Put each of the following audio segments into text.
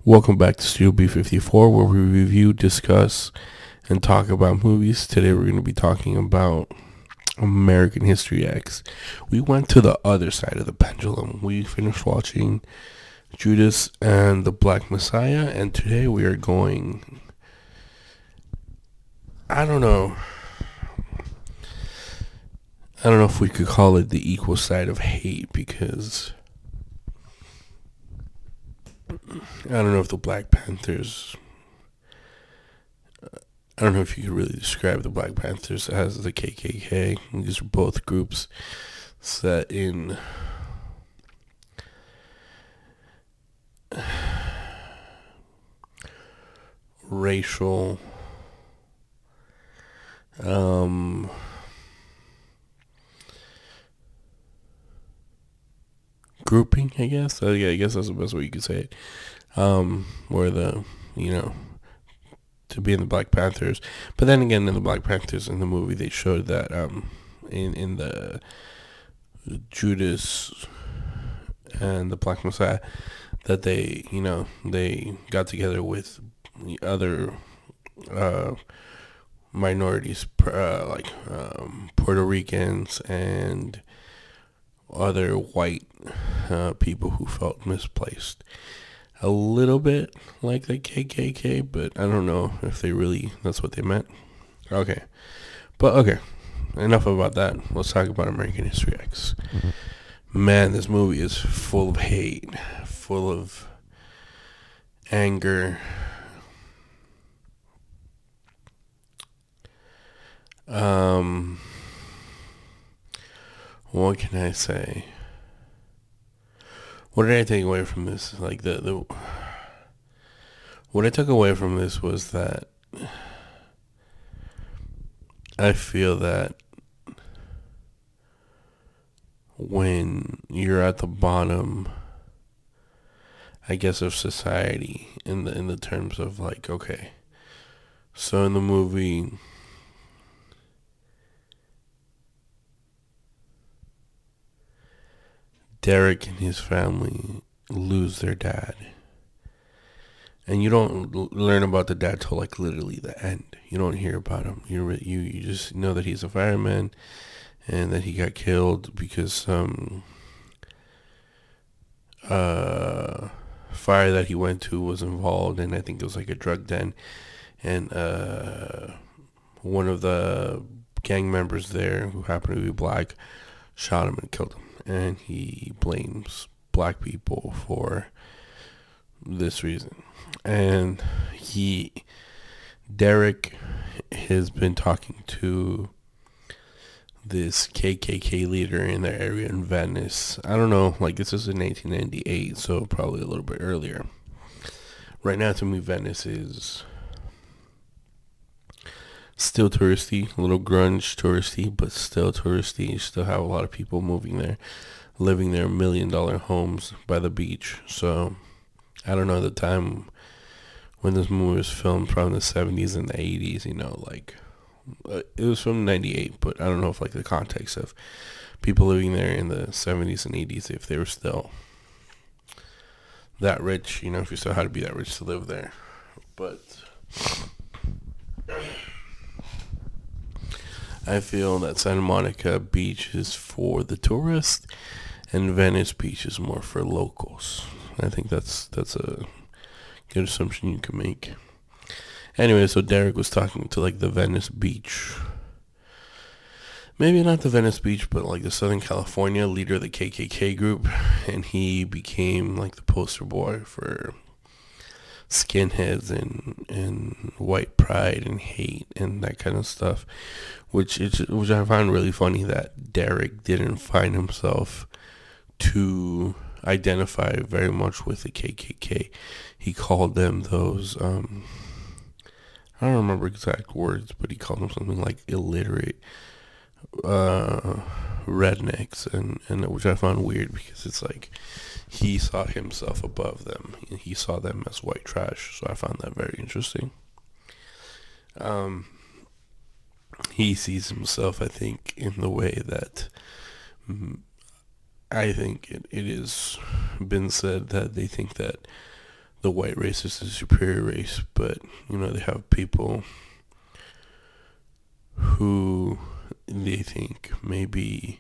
Welcome back to Studio B54, where we review, discuss, and talk about movies. Today we're going to be talking about American History X. We went to the other side of the pendulum. We finished watching Judas and the Black Messiah, and today we are going... I don't know if we could call it the equal side of hate, because... I don't know if the Black Panthers... I don't know if you could really describe the Black Panthers as the KKK. These are both groups set in racial grouping, I guess. I guess that's the best way you could say it. Where to be in the Black Panthers. But then again, in the Black Panthers in the movie, they showed that in the Judas and the Black Messiah, that they got together with the other minorities, like Puerto Ricans and other white people who felt misplaced. A little bit like the KKK, but I don't know if that's what they meant. Okay. Enough about that. Let's talk about American History X. Man, this movie is full of hate, full of anger. What can I say? What did I take away from this? What I took away from this was that I feel that when you're at the bottom, I guess, of society, in the terms of okay, so in the movie, Derek and his family lose their dad. And you don't learn about the dad till literally the end. You don't hear about him. You just know that he's a fireman and that he got killed because some fire that he went to was involved, and I think it was a drug den, and one of the gang members there, who happened to be black, shot him and killed him. And he blames black people for this reason. And Derek has been talking to this KKK leader in their area in Venice. I don't know, this is in 1898, so probably a little bit earlier. Right now, to me, Venice is still touristy, a little grunge touristy, but still touristy. You still have a lot of people moving there, living their $1 million homes by the beach. So I don't know the time when this movie was filmed, from the 70s and the 80s, it was from 98, but I don't know if the context of people living there in the 70s and 80s, if they were still that rich, if you still had to be that rich to live there. But I feel that Santa Monica Beach is for the tourists, and Venice Beach is more for locals. I think that's a good assumption you can make. Anyway, so Derek was talking to the Venice Beach, maybe not the Venice Beach, but the Southern California leader of the KKK group, and he became the poster boy for skinheads and white pride and hate and that kind of stuff, which I found really funny that Derek didn't find himself to identify very much with the KKK. He called them those I don't remember exact words, but he called them something like illiterate rednecks, and which I found weird, because it's he saw himself above them, and he saw them as white trash. So I found that very interesting. He sees himself, I think, in the way that I think it has been said that they think that the white race is the superior race, but they have people who they think may be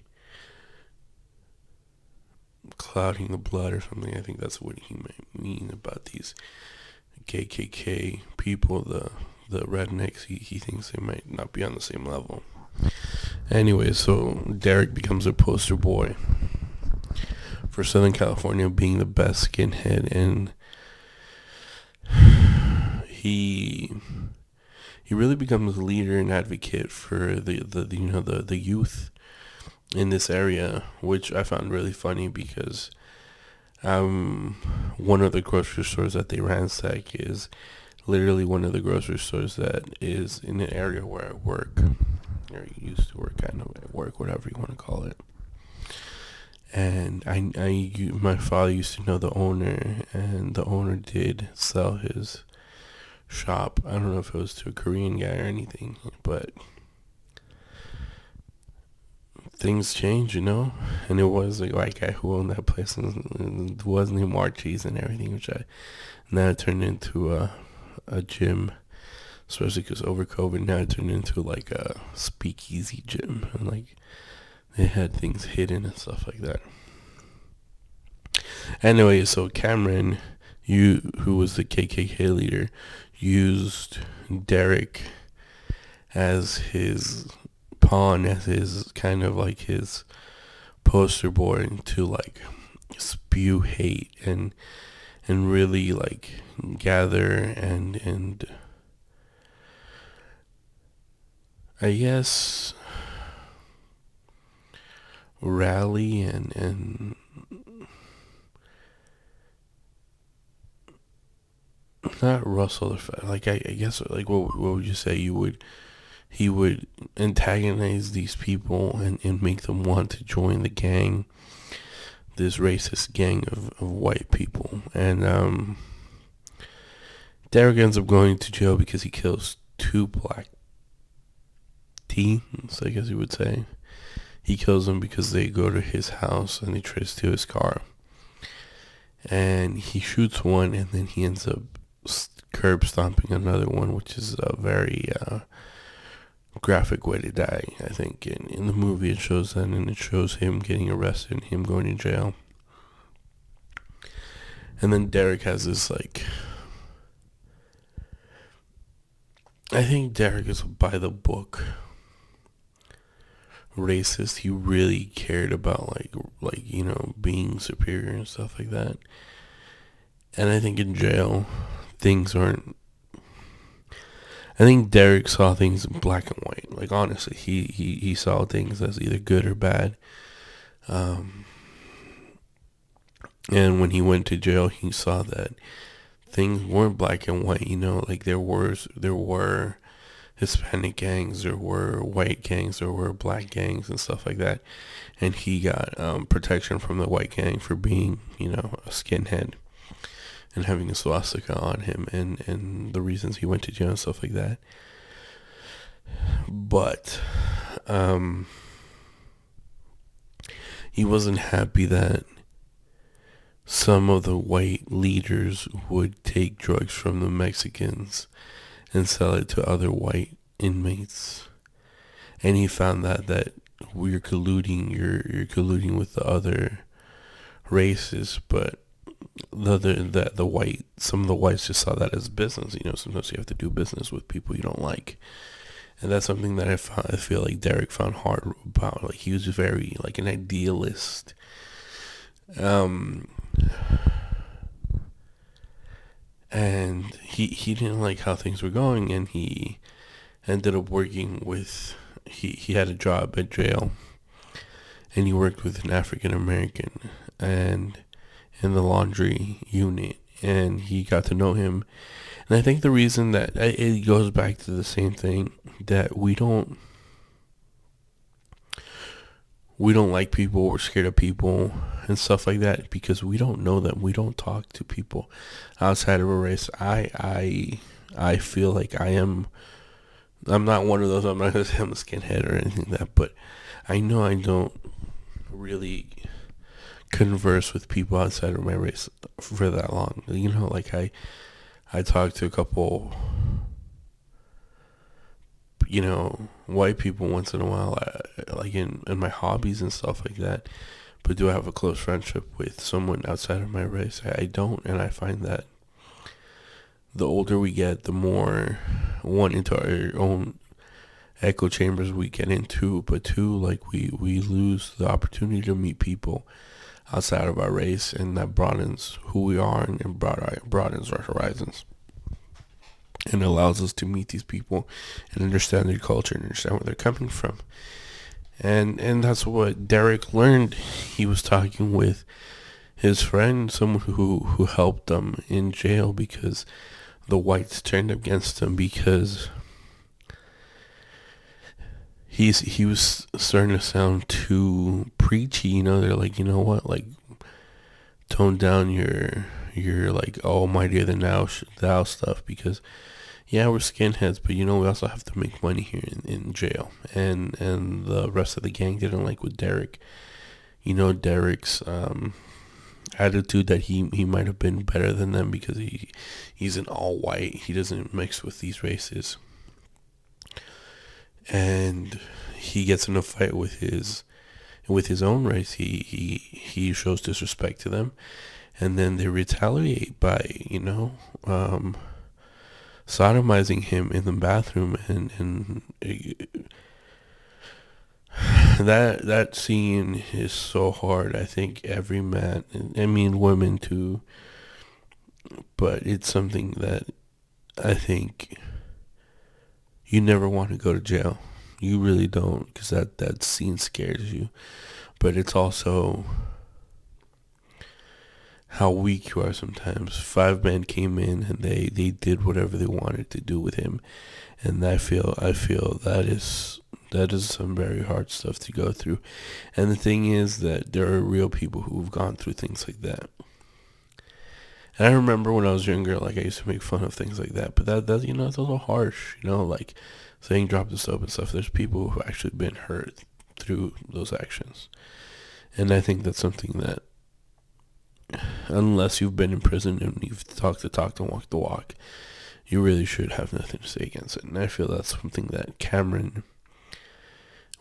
clouding the blood or something. I think that's what he might mean about these KKK people, the rednecks. He thinks they might not be on the same level. Anyway, so Derek becomes a poster boy for Southern California being the best skinhead, and he really becomes a leader and advocate for the youth in this area, which I found really funny because one of the grocery stores that they ransack is literally one of the grocery stores that is in an area where I work, or used to work, kind of at work, whatever you want to call it. And my father used to know the owner, and the owner did sell his shop. I don't know if it was to a Korean guy or anything, but things change, and it was a white guy who owned that place, and it was named Archie's and everything, which now it turned into a gym, especially because over COVID, now it turned into like a speakeasy gym, and like they had things hidden and stuff like that. Anyway, so Cameron, who was the KKK leader, used Derek as his pawn, as his kind of like his poster boy to like spew hate and really like gather and I guess rally and not rustle the fact, like I guess like what would you say, he would antagonize these people and make them want to join the gang, this racist gang of white people. And Derek ends up going to jail because he kills 2 black teens, I guess you would say. He kills them because they go to his house and they try to steal his car. And he shoots one, and then he ends up curb stomping another one, which is a very graphic way to die. I think in the movie it shows that, and it shows him getting arrested and him going to jail. And then Derek has this like, I think Derek is by the book racist. He really cared about like being superior and stuff like that. And I think in jail things aren't, I think Derek saw things in black and white. Like honestly, he saw things as either good or bad. And when he went to jail, he saw that things weren't black and white. Like there were Hispanic gangs, there were white gangs, there were black gangs and stuff like that. And he got protection from the white gang for being, a skinhead and having a swastika on him, and the reasons he went to jail and stuff like that. But he wasn't happy that some of the white leaders would take drugs from the Mexicans and sell it to other white inmates. And he found that we're colluding, you're colluding with the other races, but some of the whites just saw that as business. Sometimes you have to do business with people you don't like. And that's something that I feel like Derek found hard about. Like he was very like an idealist. And he didn't like how things were going, and he ended up working with, he had a job at jail, and he worked with an African American and in the laundry unit, and he got to know him. And I think the reason that it goes back to the same thing, that we don't like people, we're scared of people and stuff like that because we don't know them. We don't talk to people outside of a race. I feel like I'm not one of those. I'm not going to say I'm a skinhead or anything like that, but I know I don't really converse with people outside of my race for that long. You know, like I talked to a couple, you know, white people once in a while, like in my hobbies and stuff like that. But do I have a close friendship with someone outside of my race? I don't, and I find that the older we get, the more, one, into our own echo chambers we get into, but two, like we lose the opportunity to meet people outside of our race, and that broadens who we are and broadens our horizons, and allows us to meet these people and understand their culture and understand where they're coming from. And that's what Derek learned. He was talking with his friend, someone who helped him in jail because the whites turned against him, because he was starting to sound too preachy. You know, they're like, you know what, like, tone down your like almightier than thou stuff, because yeah, we're skinheads, but you know, we also have to make money here in jail. And the rest of the gang didn't like what Derek, you know, Derek's attitude that he might have been better than them because he's an all white, he doesn't mix with these races, and he gets in a fight with his own race. He shows disrespect to them, and then they retaliate by, you know, sodomizing him in the bathroom, and that scene is so hard. I think every man, I mean women too, but it's something that I think you never want to go to jail. You really don't, because that scene scares you. But it's also how weak you are sometimes. 5 men came in and they did whatever they wanted to do with him, and I feel that is some very hard stuff to go through. And the thing is that there are real people who've gone through things like that. And I remember when I was younger, like, I used to make fun of things like that, but that you know, it's a little harsh, you know, like saying drop the soap and stuff. There's people who've actually been hurt through those actions, and I think that's something that, unless you've been in prison and you've talked the talk and walked the walk, you really should have nothing to say against it. And I feel that's something that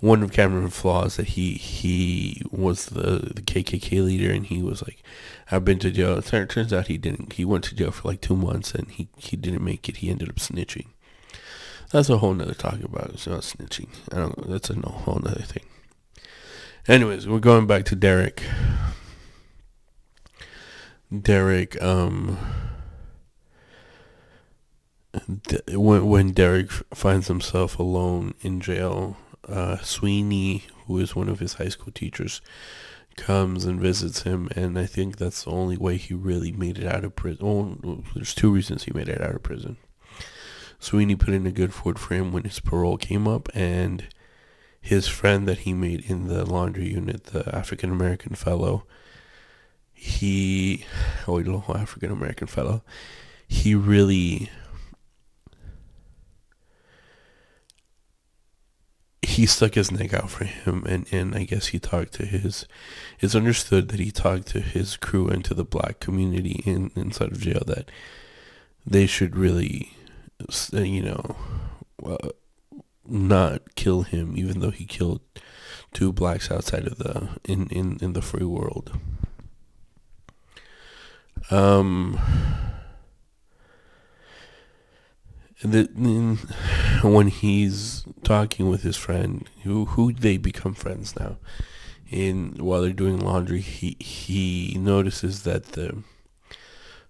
one of Cameron's flaws, that he was the KKK leader, and he was like, I've been to jail. It turns out he didn't. He went to jail for like 2 months, and he didn't make it. He ended up snitching. That's a whole nother talk about it. It's not snitching. I don't know. That's a whole nother thing. Anyways, we're going back to Derek. When Derek finds himself alone in jail, Sweeney, who is one of his high school teachers, comes and visits him, and I think that's the only way he really made it out of prison. Well, there's 2 reasons he made it out of prison. Sweeney put in a good foot for him when his parole came up, and his friend that he made in the laundry unit, the African American fellow, he really, he stuck his neck out for him, and I guess he talked to it's understood that he talked to his crew and to the black community inside of jail that they should really, you know, not kill him, even though he killed 2 blacks outside of in the free world. When he's talking with his friend, who they become friends now, while they're doing laundry, he notices that the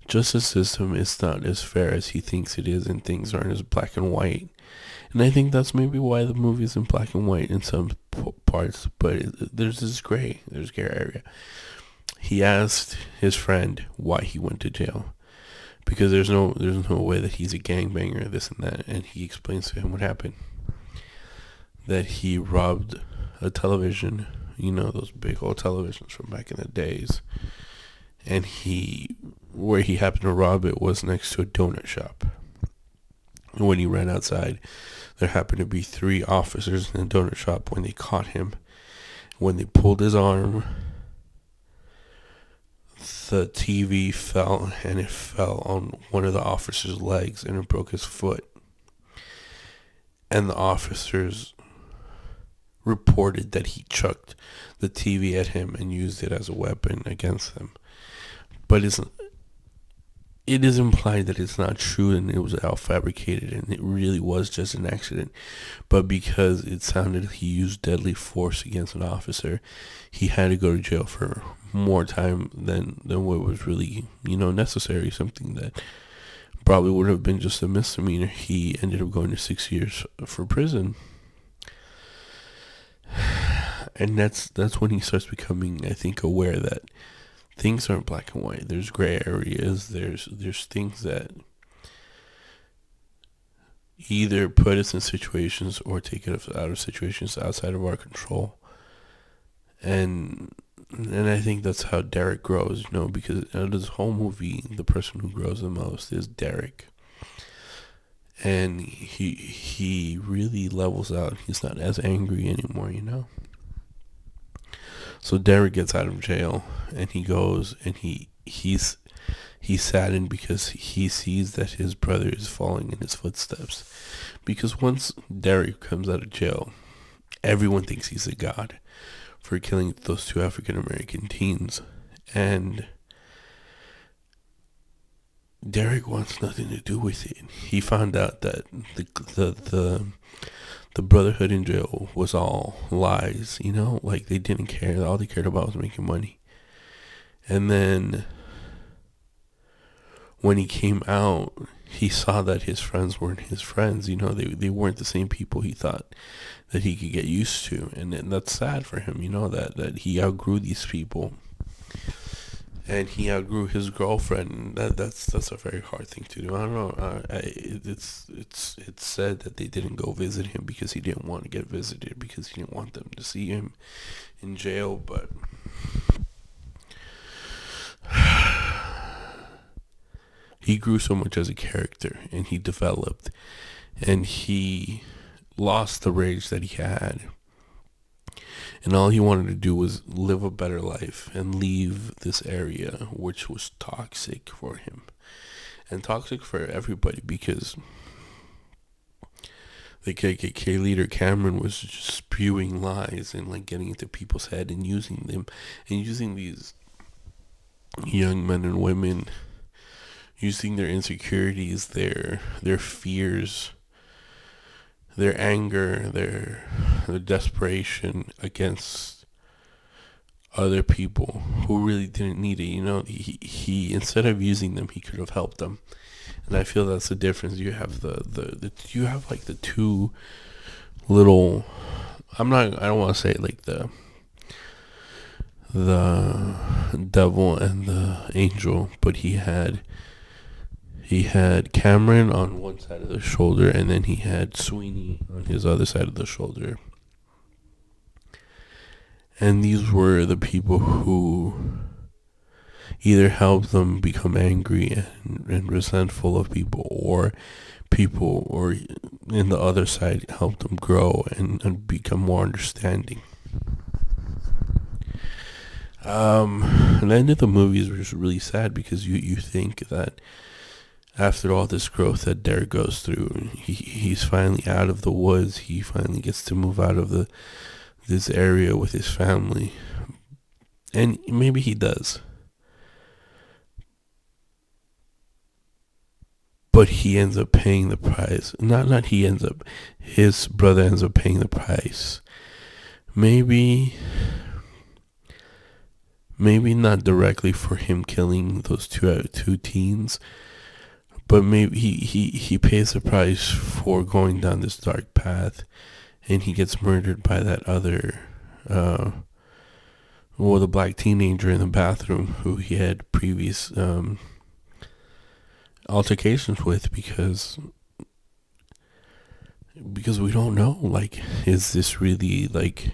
justice system is not as fair as he thinks it is, and things aren't as black and white. And I think that's maybe why the movie is in black and white in some parts, but there's gray area. He asked his friend why he went to jail, because there's no way that he's a gangbanger, this and that, and he explains to him what happened. That he robbed a television, you know, those big old televisions from back in the days, and where he happened to rob it was next to a donut shop. And when he ran outside, there happened to be 3 officers in the donut shop. When they caught him, when they pulled his arm, the TV fell, and it fell on one of the officer's legs, and it broke his foot. And the officers reported that he chucked the TV at him and used it as a weapon against him. But it is implied that it's not true and it was all fabricated and it really was just an accident. But because it sounded he used deadly force against an officer, he had to go to jail for more time than what was really, necessary. Something that probably would have been just a misdemeanor. He ended up going to 6 years for prison. And that's when he starts becoming, I think, aware that things aren't black and white. There's gray areas. There's things that either put us in situations or take us out of situations outside of our control. And I think that's how Derek grows, because out of this whole movie, the person who grows the most is Derek. And he really levels out. He's not as angry anymore, So Derek gets out of jail, and he goes, and he's saddened because he sees that his brother is following in his footsteps. Because once Derek comes out of jail, everyone thinks he's a god for killing those 2 African American teens, and Derek wants nothing to do with it. He found out that the brotherhood in jail was all lies, like they didn't care. All they cared about was making money. And then when he came out, he saw that his friends weren't his friends. They weren't the same people he thought that he could get used to. And that's sad for him, that he outgrew these people. And he outgrew his girlfriend. That's a very hard thing to do. I don't know. It's said that they didn't go visit him because he didn't want to get visited, because he didn't want them to see him in jail. But he grew so much as a character, and he developed, and he lost the rage that he had. And all he wanted to do was live a better life and leave this area, which was toxic for him. And toxic for everybody, because the KKK leader Cameron was just spewing lies and getting into people's head and using them. And using these young men and women, using their insecurities, their fears, their anger, their desperation against other people who really didn't need it. He instead of using them, he could have helped them. And I feel that's the difference. You have you have the 2 little, I don't want to say the devil and the angel, but he had Cameron on one side of the shoulder, and then he had Sweeney on his other side of the shoulder. And these were the people who either helped them become angry and resentful of people, or in the other side helped them grow and become more understanding. And the end of the movie is just really sad, because you think that after all this growth that Derek goes through, he's finally out of the woods. He finally gets to move out of this area with his family. And maybe he does. But he ends up paying the price. Not he ends up. His brother ends up paying the price. Maybe not directly for him killing those two teens, but maybe he pays the price for going down this dark path, and he gets murdered by that other, the black teenager in the bathroom who he had previous altercations with, because we don't know, is this really the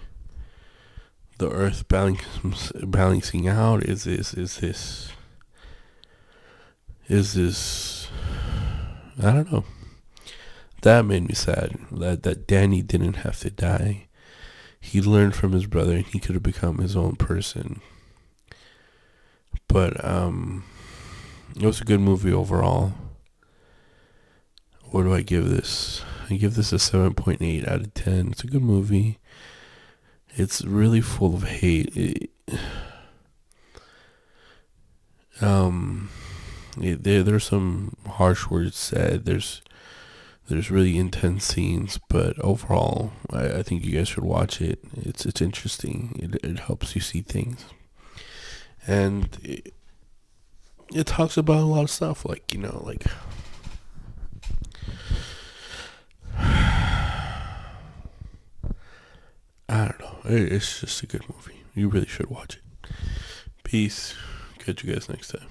earth balancing out? Is this I don't know. That made me sad, that Danny didn't have to die. He learned from his brother, and he could have become his own person. But it was a good movie overall. What do I give this? I give this a 7.8 out of 10. It's a good movie. It's really full of hate. There's some harsh words said. There's really intense scenes, but overall, I think you guys should watch it. It's interesting. It helps you see things, and it talks about a lot of stuff, like I don't know. It's just a good movie. You really should watch it. Peace. Catch you guys next time.